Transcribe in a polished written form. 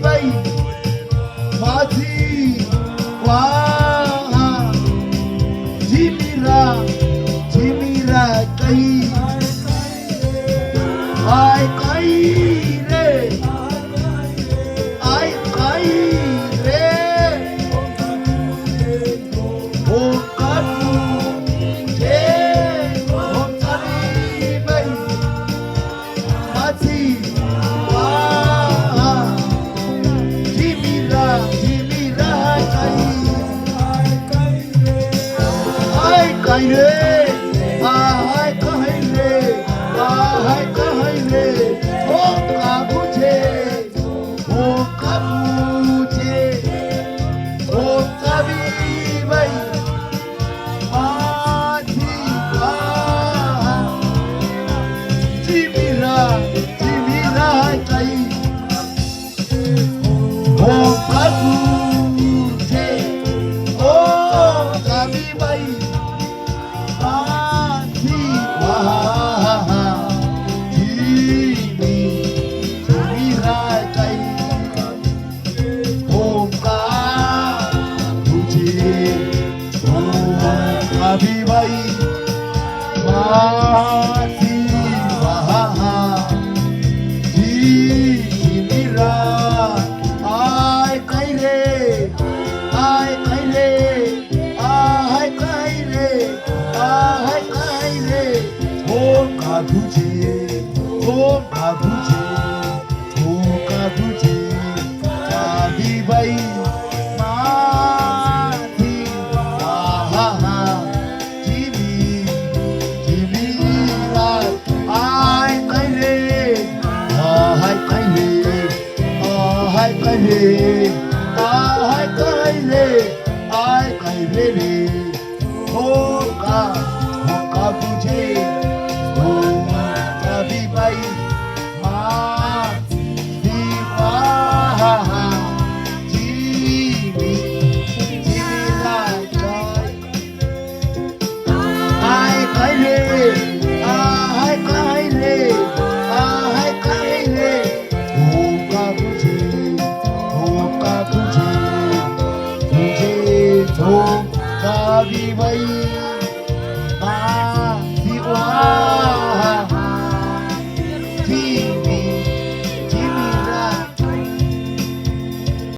by माझी वाहा झिमिरा झिमिरा काही आय काही रे आय काही रे ओ काटू जे ओ चाली बाई माझी वाहा झिमिरा झिमिरा काही आय काही रे आय काही रे आय काही रे ओ काबूचे ओ काबूचे ओ चावी बाई माझी वाहा झिमिरा झिमिरा काही ओ काबूचे ओ चावी बाई माझी वाहा झिमिरा काही ओ काबूचे ओ चावी बाई माझी वाहा झिमिरा आय काही रे आय काही रे आय काही रे आय काही रे ओ काबूचे ओ काबूचे ओ काबूचे चावी बाई माझी वाहा झिमिरा आय काही रे आय काही रे आय काही रे आय काही रे आय काही रे हो काबूचे हो चावी बाई माझी वाहा झिमिरा आय काही रे आय काही रे आय काही रे हो काबूचे तुझे हो चावी बाई